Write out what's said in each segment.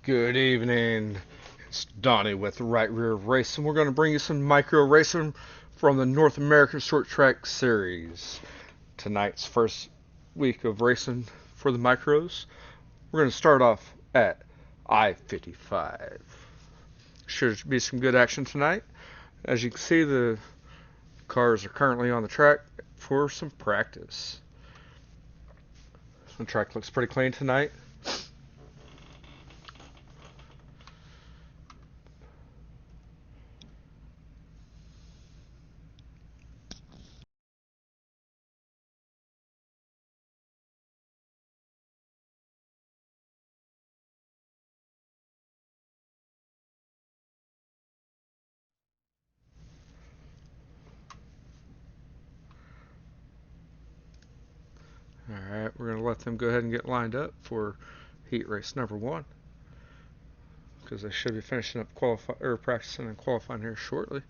Good evening. It's Donnie with Right Rear Racing. We're going to bring you some micro racing from the North American Short Track Series. Tonight's first week of racing for the micros. We're going to start off at I-55. Should be some good action tonight. As you can see, the cars are currently on the track for some practice. The track looks pretty clean tonight. Alright, we're going to let them go ahead and get lined up for heat race number 1. Because they should be finishing up practicing and qualifying here shortly.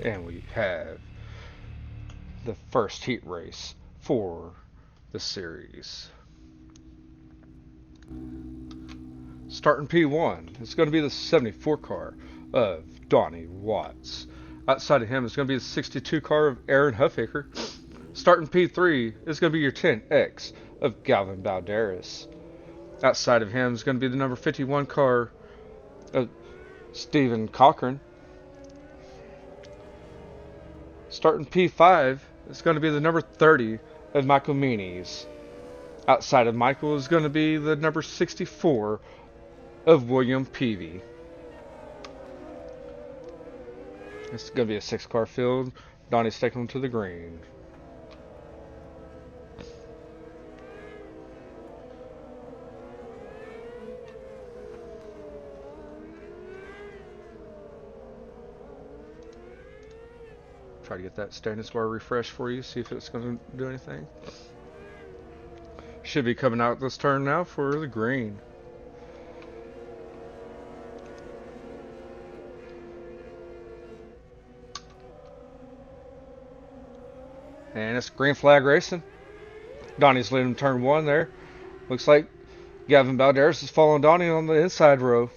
And we have the first heat race for the series. Starting P1, it's going to be the 74 car of Donnie Watts. Outside of him is going to be the 62 car of Aaron Huffaker. Starting P3 is going to be your 10X of Galvin Balderas. Outside of him is going to be the number 51 car of Stephen Cochran. Starting P5 is going to be the number 30 of Michael Meanies. Outside of Michael is going to be the number 64 of William Peavy. It's going to be a 6-car field. Donnie's taking them to the green. Try to get that status bar refresh for you, see if it's going to do anything. Should be coming out this turn now for the green. And it's green flag racing. Donnie's leading turn 1 there. Looks like Gavin Balderas is following Donnie on the inside row.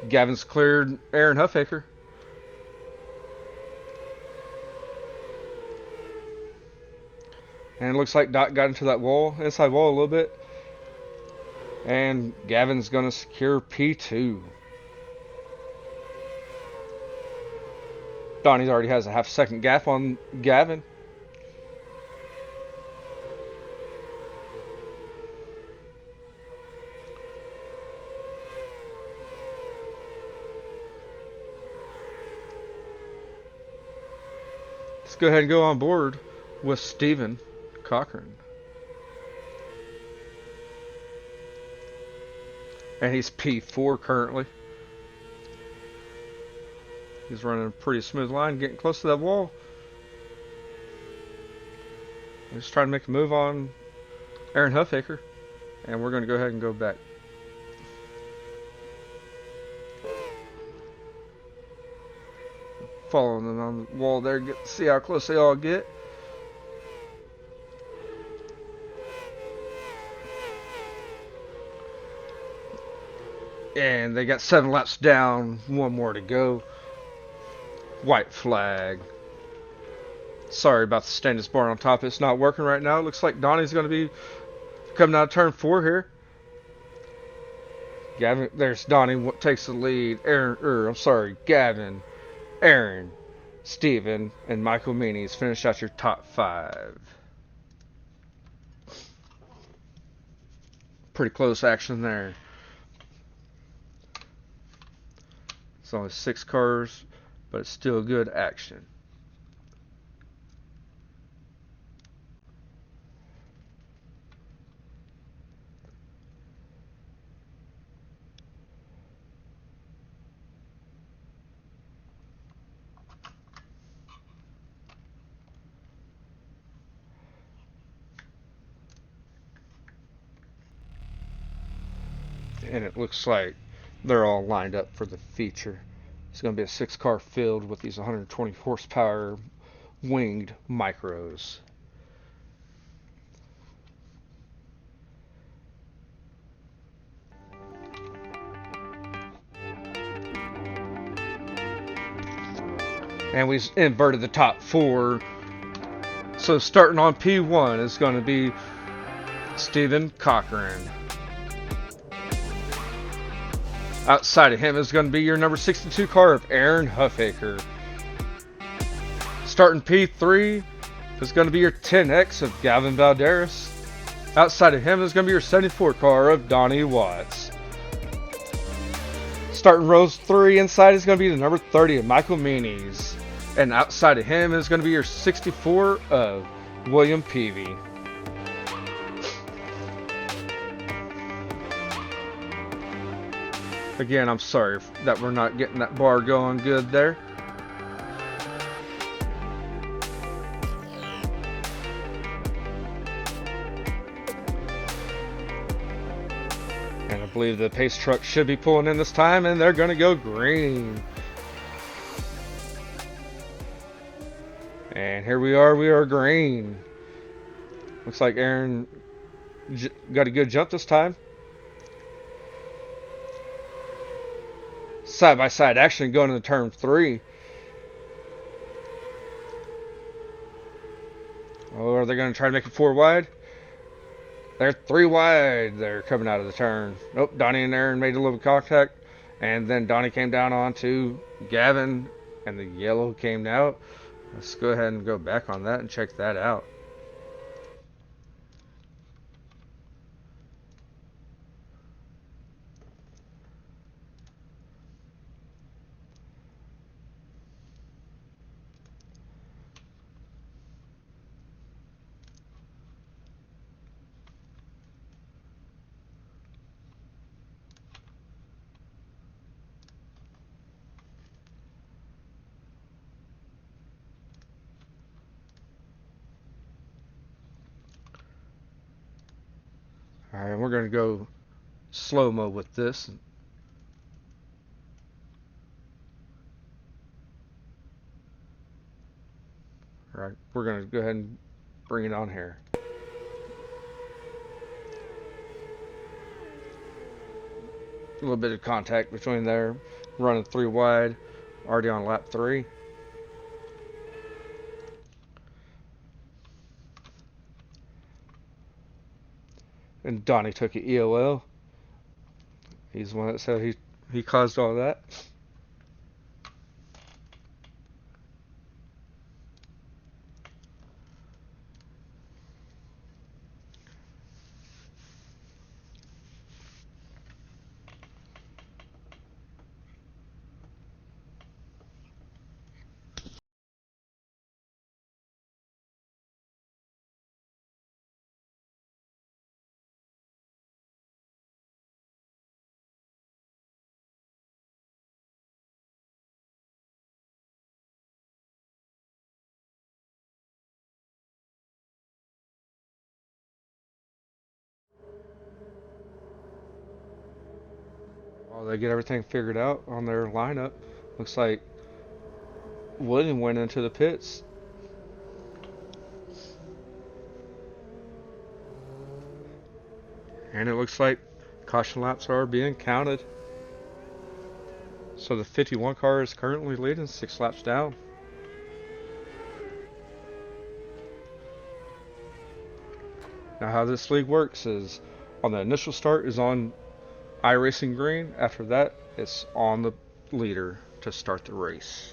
Gavin's cleared Aaron Huffaker. And it looks like Dot got into that wall, inside wall a little bit. And Gavin's going to secure P2. Donnie already has a half-second gap on Gavin. Let's go ahead and go on board with Stephen Cochran. And he's P4 currently. He's running a pretty smooth line, getting close to that wall. He's trying to make a move on Aaron Huffaker. And we're going to go ahead and go back. Following them on the wall there, get see how close they all get. And they got 7 laps down, 1 more to go. White flag. Sorry about the stainless bar on top. It's not working right now. It looks like Donnie's going to be coming out of turn 4 here. Gavin, there's Donnie takes the lead. Gavin, Aaron, Steven, and Michael Meanies finish out your top 5. Pretty close action there. It's only 6 cars, but it's still good action. And it looks like they're all lined up for the feature. It's going to be a 6-car field with these 120 horsepower winged micros. And we inverted the top 4. So starting on P1 is going to be Stephen Cochran. Outside of him is going to be your number 62 car of Aaron Huffaker. Starting P3 is going to be your 10X of Gavin Valderas. Outside of him is going to be your 74 car of Donnie Watts. Starting rows 3 inside is going to be the number 30 of Michael Meanies. And outside of him is going to be your 64 of William Peavy. Again, I'm sorry that we're not getting that bar going good there. And I believe the pace truck should be pulling in this time, and they're going to go green. And here we are green. Looks like Aaron got a good jump this time. Side-by-side action going into turn 3. Oh, are they going to try to make it 4 wide? They're 3 wide. They're coming out of the turn. Nope, Donnie and Aaron made a little contact. And then Donnie came down onto Gavin, and the yellow came out. Let's go ahead and go back on that and check that out. Alright, we're going to go slow-mo with this. Alright, we're going to go ahead and bring it on here. A little bit of contact between there. Running 3 wide. Already on lap 3. And Donnie took an EOL. He's the one that said he caused all that. While they get everything figured out on their lineup, looks like William went into the pits. And it looks like caution laps are being counted. So the 51 car is currently leading 6 laps down. Now how this league works is on the initial start is on iRacing green. After that, it's on the leader to start the race.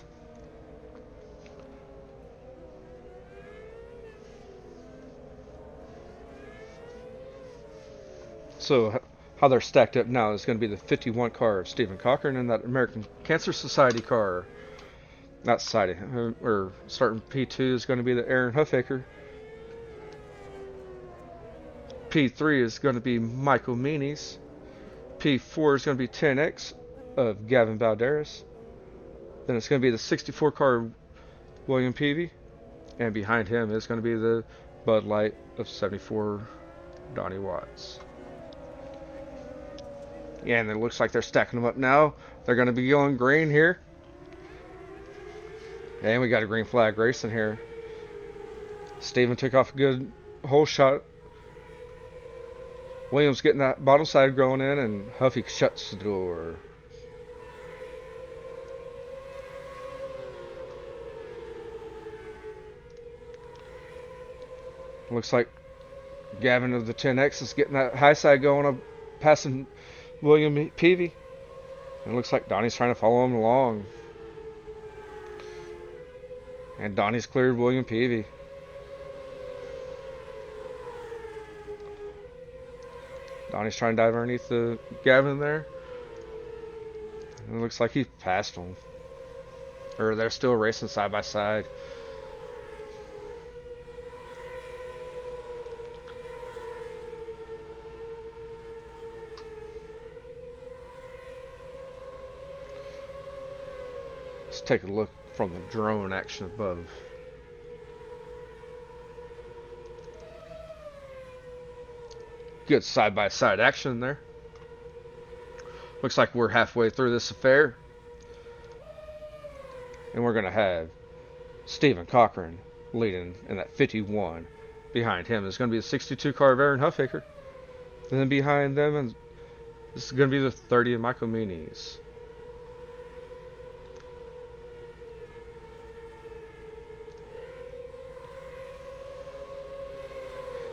So how they're stacked up now is going to be the 51 car of Stephen Cochran and that American Cancer Society car. Not society, or starting P2 is going to be the Aaron Huffaker. P3 is going to be Michael Meanies. P4 is going to be 10X of Gavin Balderas. Then it's going to be the 64 car William Peavy. And behind him is going to be the Bud Light of 74 Donnie Watts. Yeah, and it looks like they're stacking them up now. They're going to be going green here. And we got a green flag racing here. Steven took off a good hole shot. Williams getting that bottom side going in, and Huffy shuts the door. Looks like Gavin of the 10X is getting that high side going up, passing William Peavy. And it looks like Donnie's trying to follow him along. And Donnie's cleared William Peavy. Donnie's trying to dive underneath the Gavin there. And it looks like he passed him. Or they're still racing side by side. Let's take a look from the drone action above. Good side-by-side action there. Looks like we're halfway through this affair. And we're going to have Stephen Cochran leading in that 51. Behind him is going to be the 62 car of Aaron Huffaker. And then behind them, and this is going to be the 30 of Michael Meanies.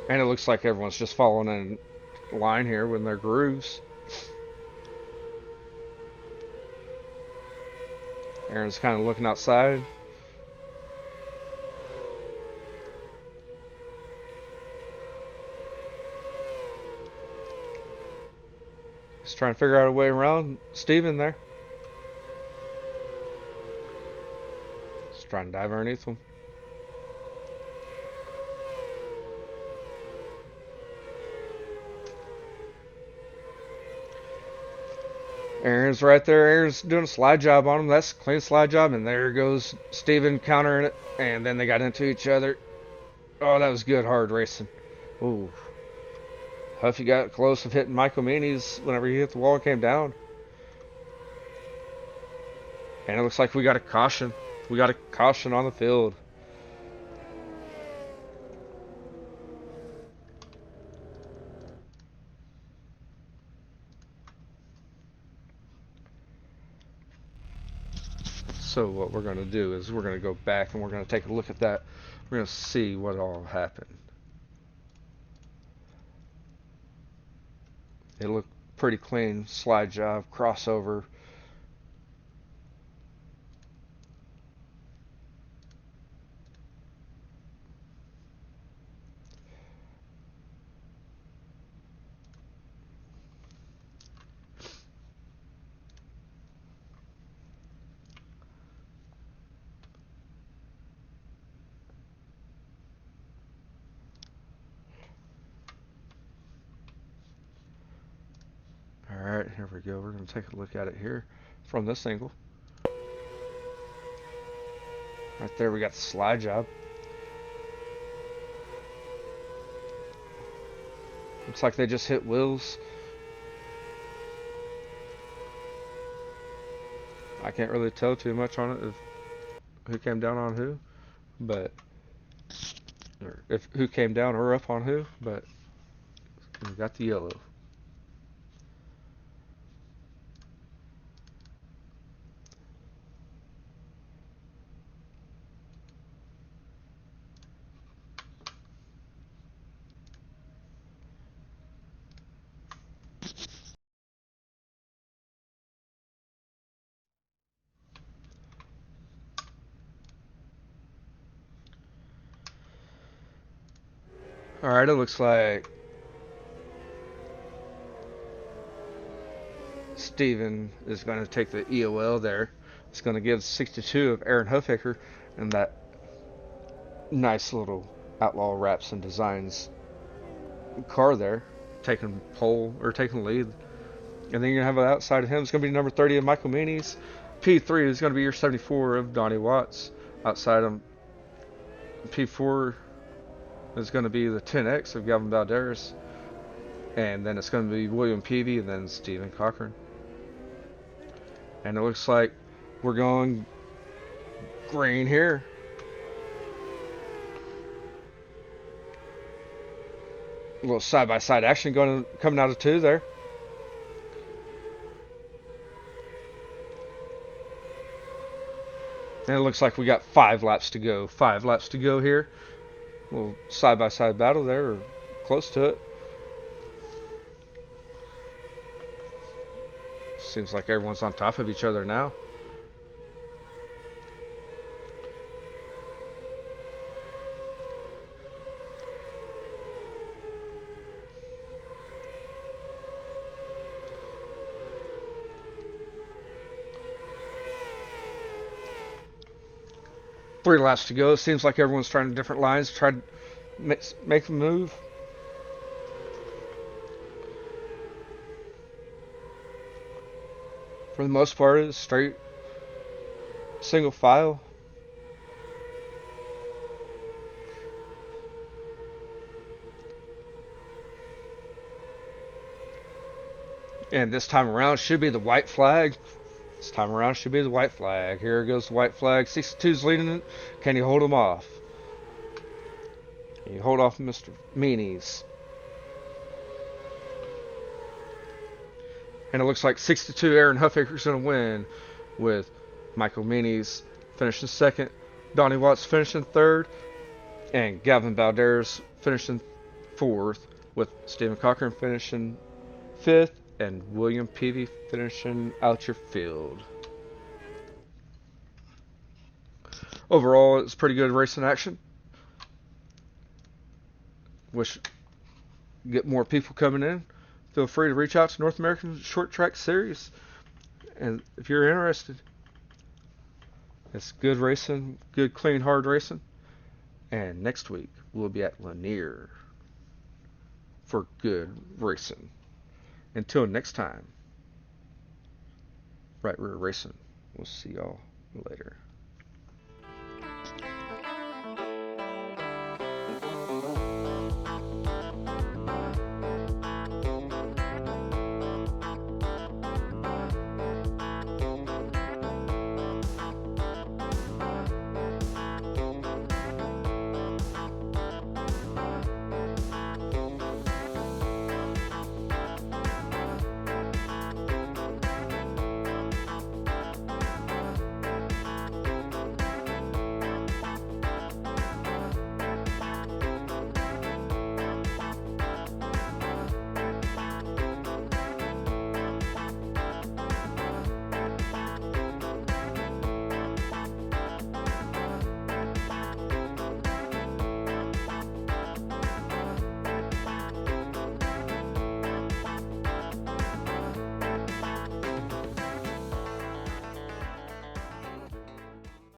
And it looks like everyone's just following in line here with their grooves. Aaron's kind of looking outside. He's trying to figure out a way around Steven there. He's trying to dive underneath him. Aaron's right there. Aaron's doing a slide job on him. That's a clean slide job. And there goes Steven countering it. And then they got into each other. Oh, that was good hard racing. Ooh. Huffy got close of hitting Michael Meanies whenever he hit the wall and came down. And it looks like we got a caution. We got a caution on the field. So what we're going to do is we're going to go back and we're going to take a look at that. We're going to see what all happened. It looked pretty clean. Slide job, crossover. Alright, here we go. We're going to take a look at it here from this angle. Right there we got the slide job. Looks like they just hit wheels. can't really tell too much on it of who came down on who, but or if who came down or up on who, but we got the yellow. All right, it looks like Steven is going to take the EOL there. It's going to give 62 of Aaron Huffaker and that nice little Outlaw Wraps and Designs car there, taking pole or taking lead. And then you're going to have outside of him, it's going to be number 30 of Michael Meanies. P3 is going to be your 74 of Donnie Watts. Outside of P4 is going to be the 10X of Gavin Balderas. And then it's going to be William Peavy and then Stephen Cochran. And it looks like we're going green here. A little side-by-side action coming out of 2 there. And it looks like we got 5 laps to go. 5 laps to go here. A little side-by-side battle there, or close to it. Seems like everyone's on top of each other now. Three laps to go. Seems like everyone's trying different lines, try to make a move. For the most part, it's straight single file. And this time around should be the white flag. This time around should be the white flag. Here goes the white flag. 62's leading it. Can you hold him off? Can you hold off Mr. Meanies? And it looks like 62 Aaron Huffaker's going to win, with Michael Meanies finishing second, Donnie Watts finishing third, and Gavin Balderas finishing fourth, with Stephen Cochran finishing fifth, and William Peavy finishing out your field. Overall, it's pretty good racing action. Wish get more people coming in. Feel free to reach out to North American Short Track Series, and if you're interested, it's good racing, good clean hard racing. And next week we'll be at Lanier for good racing. Until next time, Right Rear Racing. We'll see y'all later.